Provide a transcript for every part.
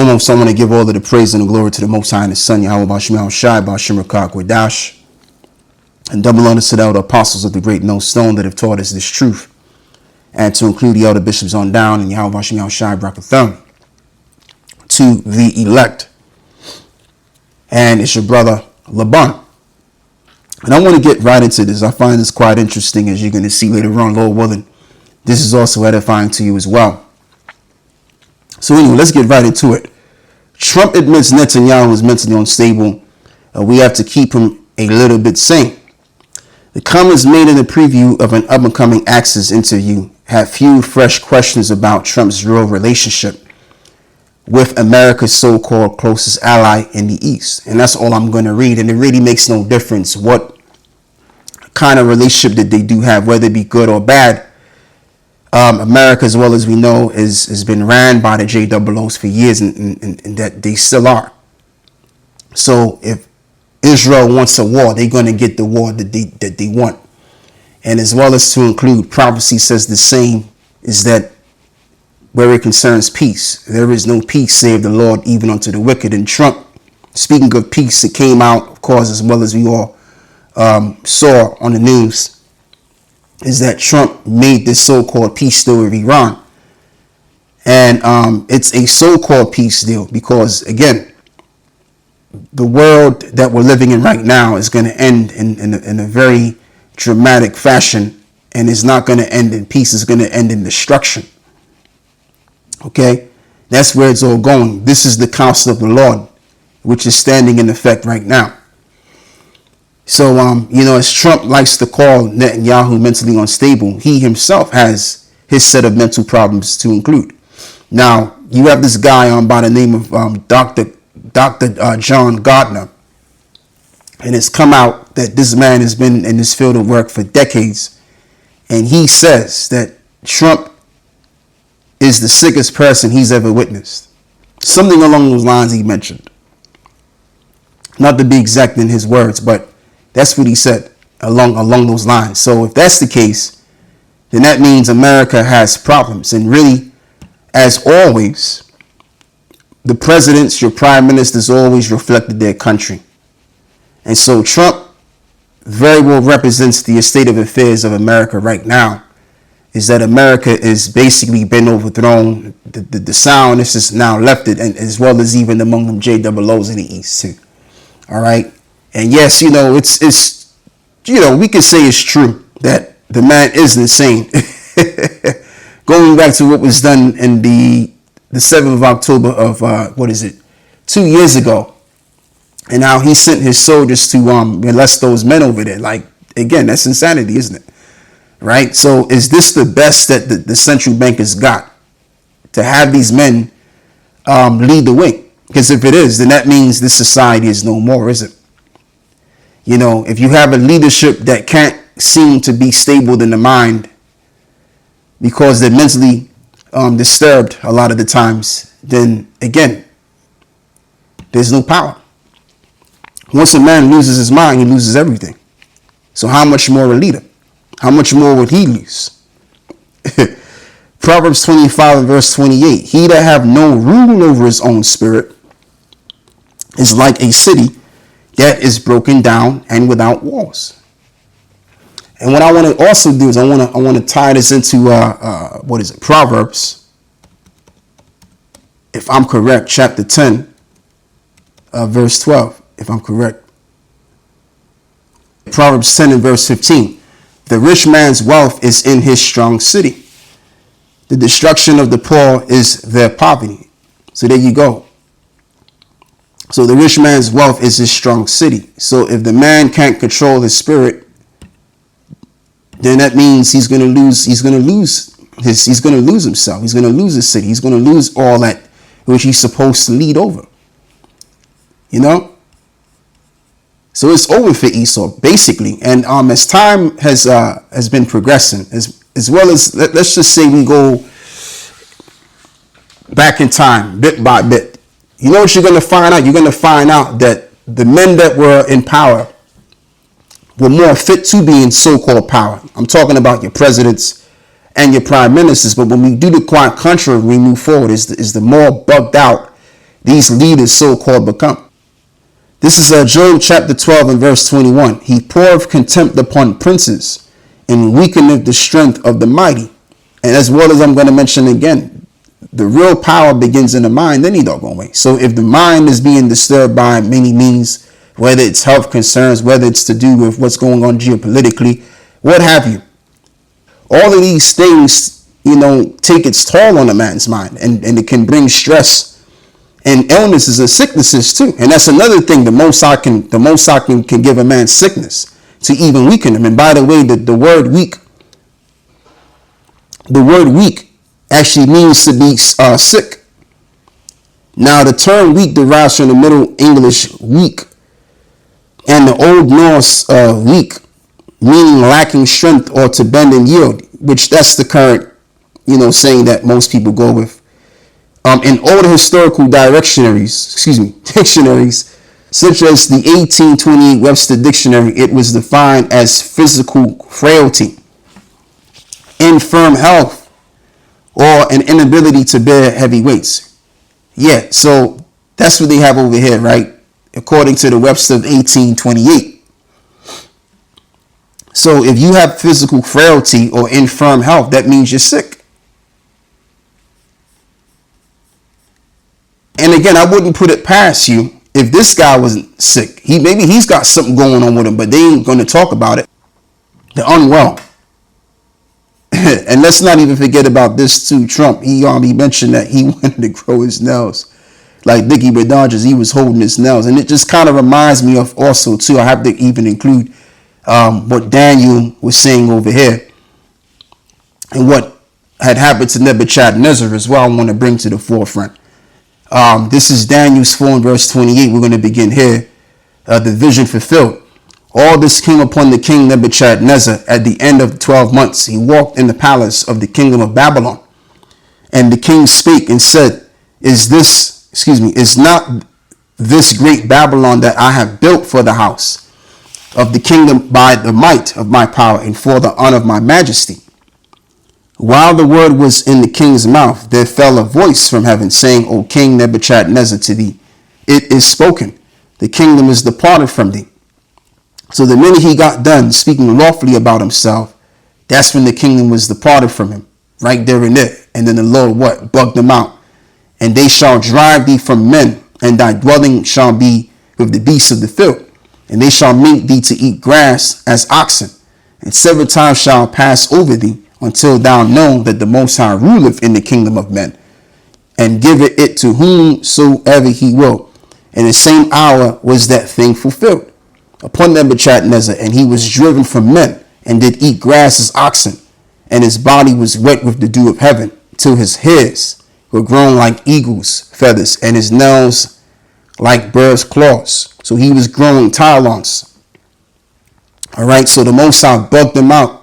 Almost, I want to give all of the praise and the glory to the Most High and His Son, Yahweh Bashim Shai, Bashim Rakak Wadash, and double honors to the elder apostles of the great millstone that have taught us this truth, and to include the elder bishops on down, and Yahweh Bashim Shai Brakatham, to the elect. And it's your brother, Laban. And I want to get right into this. I find this quite interesting, as you're going to see later on, Lord willing. This is also edifying to you as well. So anyway, let's get right into it. Trump admits Netanyahu is mentally unstable. We have to keep him a little bit sane. The comments made in the preview of an up-and-coming Axios interview have few fresh questions about Trump's real relationship with America's so-called closest ally in the East. And that's all I'm going to read. And it really makes no difference what kind of relationship that they do have, whether it be good or bad. America, as well as we know, has been ran by the JOOs for years, and that they still are. So if Israel wants a war, they're going to get the war that they want. And as well as to include, prophecy says the same, is that where it concerns peace, there is no peace save the Lord, even unto the wicked. And Trump, speaking of peace, it came out, of course, as well as we all saw on the news, is that Trump made this so-called peace deal with Iran. And it's a so-called peace deal because, again, the world that we're living in right now is going to end in a very dramatic fashion, and it's not going to end in peace. It's going to end in destruction. Okay? That's where it's all going. This is the counsel of the Lord, which is standing in effect right now. So, as Trump likes to call Netanyahu mentally unstable, he himself has his set of mental problems to include. Now, you have this guy by the name of Dr. John Gardner, and it's come out that this man has been in this field of work for decades, and he says that Trump is the sickest person he's ever witnessed. Something along those lines he mentioned. Not to be exact in his words, but that's what he said along those lines. So if that's the case, then that means America has problems. And really, as always, the presidents, your prime ministers always reflected their country. And so Trump very well represents the state of affairs of America right now, is that America is basically been overthrown. The soundness is now left it, and as well as even among them JOOs in the East too. All right. And yes, it's we can say it's true that the man is insane. Going back to what was done in the 7th of October of 2 years ago, and how he sent his soldiers to molest those men over there. Like, again, that's insanity, isn't it? Right? So is this the best that the central bank has got, to have these men lead the way? Because if it is, then that means this society is no more, is it? If you have a leadership that can't seem to be stable in the mind because they're mentally disturbed a lot of the times, then again, there's no power. Once a man loses his mind, he loses everything. So how much more a leader? How much more would he lose? Proverbs 25 and verse 28. He that have no rule over his own spirit is like a city that is broken down and without walls. And what I want to also do is I want to tie this into Proverbs, if I'm correct, chapter 10, verse 12, if I'm correct. Proverbs 10 and verse 15. The rich man's wealth is in his strong city. The destruction of the poor is their poverty. So there you go. So the rich man's wealth is his strong city. So if the man can't control his spirit, then that means he's going to lose himself. He's going to lose his city. He's going to lose all that which he's supposed to lead over. So it's over for Esau, basically. And as time has been progressing, as well as let's just say we go back in time, bit by bit. You know what you're going to find out? You're going to find out that the men that were in power were more fit to be in so-called power. I'm talking about your presidents and your prime ministers. But when we do the quite contrary, we move forward, is the more bugged out these leaders so-called become. This is Job chapter 12 and verse 21. He poureth contempt upon princes and weakeneth the strength of the mighty. And as well as I'm going to mention again, the real power begins in the mind any doggone way. So if the mind is being disturbed by many means, whether it's health concerns, whether it's to do with what's going on geopolitically, what have you, all of these things, take its toll on a man's mind, and it can bring stress and illnesses and sicknesses too. And that's another thing. The Most High can give a man sickness to even weaken him. And by the way, the word weak actually means to be sick. Now, the term weak derives from the Middle English weak and the Old Norse weak, meaning lacking strength or to bend and yield, which that's the current, saying that most people go with. In older historical dictionaries, such as the 1828 Webster Dictionary, it was defined as physical frailty, infirm health, or an inability to bear heavy weights. Yeah, so that's what they have over here, right? According to the Webster of 1828. So if you have physical frailty or infirm health, that means you're sick. And again, I wouldn't put it past you if this guy wasn't sick. Maybe he's got something going on with him, but they ain't going to talk about it. They're unwell. And let's not even forget about this too. Trump, he mentioned that he wanted to grow his nails. Like Dickie Bernardes, he was holding his nails. And it just kind of reminds me of also too, I have to even include what Daniel was saying over here. And what had happened to Nebuchadnezzar as well, I want to bring to the forefront. This is Daniel's 4 and verse 28. We're going to begin here. The vision fulfilled. All this came upon the king Nebuchadnezzar at the end of 12 months. He walked in the palace of the kingdom of Babylon. And the king spake and said, is not this great Babylon that I have built for the house of the kingdom by the might of my power and for the honor of my majesty? While the word was in the king's mouth, there fell a voice from heaven saying, O King Nebuchadnezzar, to thee, it is spoken, the kingdom is departed from thee. So the minute he got done speaking lawfully about himself, that's when the kingdom was departed from him, right there and there. And then the Lord, bugged them out. And they shall drive thee from men, and thy dwelling shall be with the beasts of the field. And they shall make thee to eat grass as oxen, and 7 times shall pass over thee, until thou know that the Most High ruleth in the kingdom of men, and giveth it to whomsoever he will. And the same hour was that thing fulfilled upon Nebuchadnezzar, and he was driven from men, and did eat grass as oxen, and his body was wet with the dew of heaven, till his hairs were grown like eagle's feathers, and his nails like birds' claws. So he was growing talons. All right, so the Most High bugged him out,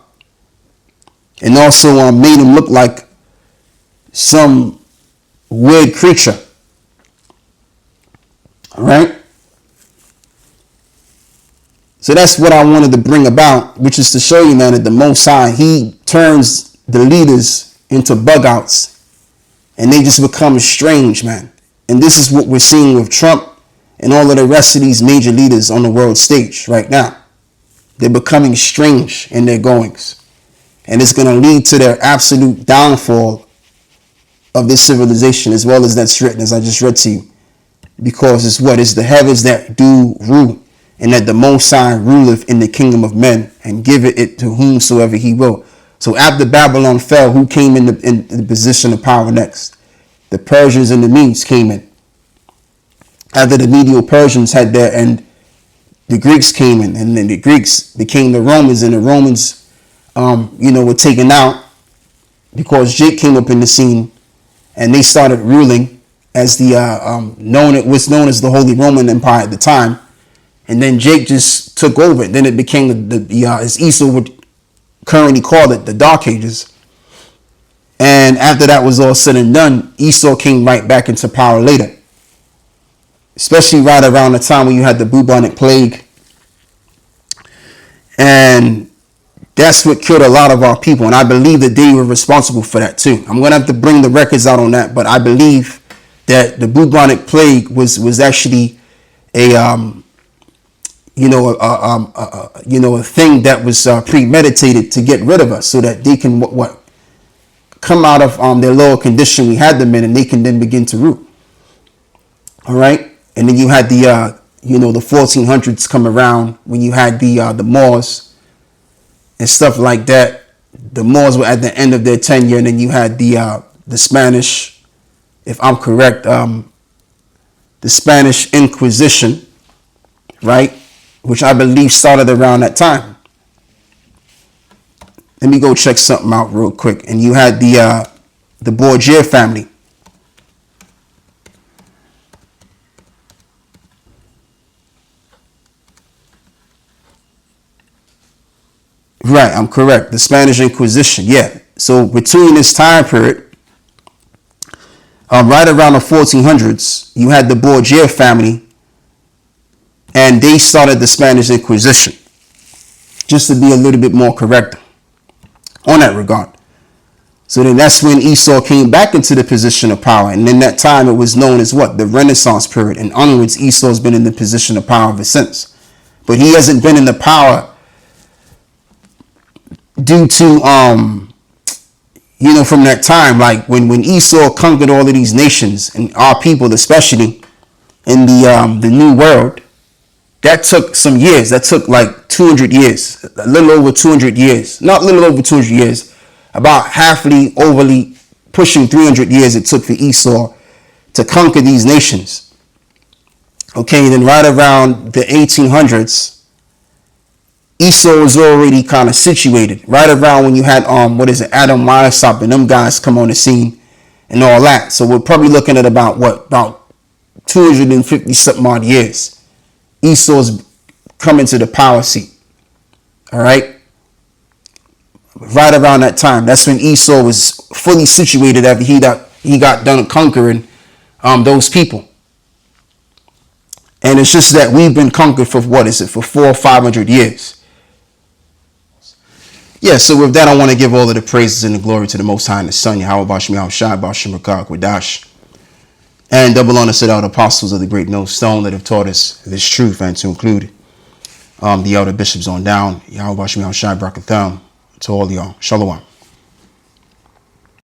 and also made him look like some weird creature. All right. So that's what I wanted to bring about, which is to show you, man, that the Most High, he turns the leaders into bug outs, and they just become strange, man. And this is what we're seeing with Trump and all of the rest of these major leaders on the world stage right now. They're becoming strange in their goings. And it's going to lead to their absolute downfall of this civilization, as well as that's written, as I just read to you. Because it's the heavens that do rule, and that the Most High ruleth in the kingdom of men, and giveth it to whomsoever he will. So after Babylon fell, who came in the position of power next? The Persians and the Medes came in. After the Medo-Persians had their end, the Greeks came in, and then the Greeks became the Romans, and the Romans were taken out because Jake came up in the scene, and they started ruling as the what's known as the Holy Roman Empire at the time. And then Jake just took over. Then it became as Esau would currently call it, the Dark Ages. And after that was all said and done, Esau came right back into power later, especially right around the time when you had the bubonic plague. And that's what killed a lot of our people. And I believe that they were responsible for that too. I'm going to have to bring the records out on that. But I believe that the bubonic plague was actually a a thing that was premeditated to get rid of us, so that they can what come out of their lower condition we had them in, and they can then begin to rule. All right, and then you had the the 1400s come around, when you had the Moors and stuff like that. The Moors were at the end of their tenure, and then you had the Spanish, if I'm correct, the Spanish Inquisition, right? Which I believe started around that time. Let me go check something out real quick. And you had the Borgia family. Right, I'm correct. The Spanish Inquisition, yeah. So between this time period, right around the 1400s, you had the Borgia family, and they started the Spanish Inquisition, just to be a little bit more correct on that regard. So then that's when Esau came back into the position of power. And in that time, it was known as what? The Renaissance period. And onwards, Esau's been in the position of power ever since. But he hasn't been in the power due to, from that time, like when Esau conquered all of these nations, and our people especially, in the New World, that took some years. That took like 200 years, a little over 200 years. Not a little over 200 years, about halfly, overly pushing 300 years it took for Esau to conquer these nations. Okay, then right around the 1800s, Esau was already kind of situated. Right around when you had, Adam Weishaupt and them guys come on the scene and all that. So we're probably looking at about 250 something odd years. Esau's coming to the power seat. All right. Right around that time, that's when Esau was fully situated after he got done conquering those people. And it's just that we've been conquered for for 400 or 500 years. Yeah, so with that, I want to give all of the praises and the glory to the Most High and the Son, Yahweh Bashim Yahushai Bashim Rakak Wadash. And double honor to the apostles of the great millstone that have taught us this truth, and to include the elder bishops on down. Yahweh Bashim Yahushai Brakatham. To all y'all. Shalom.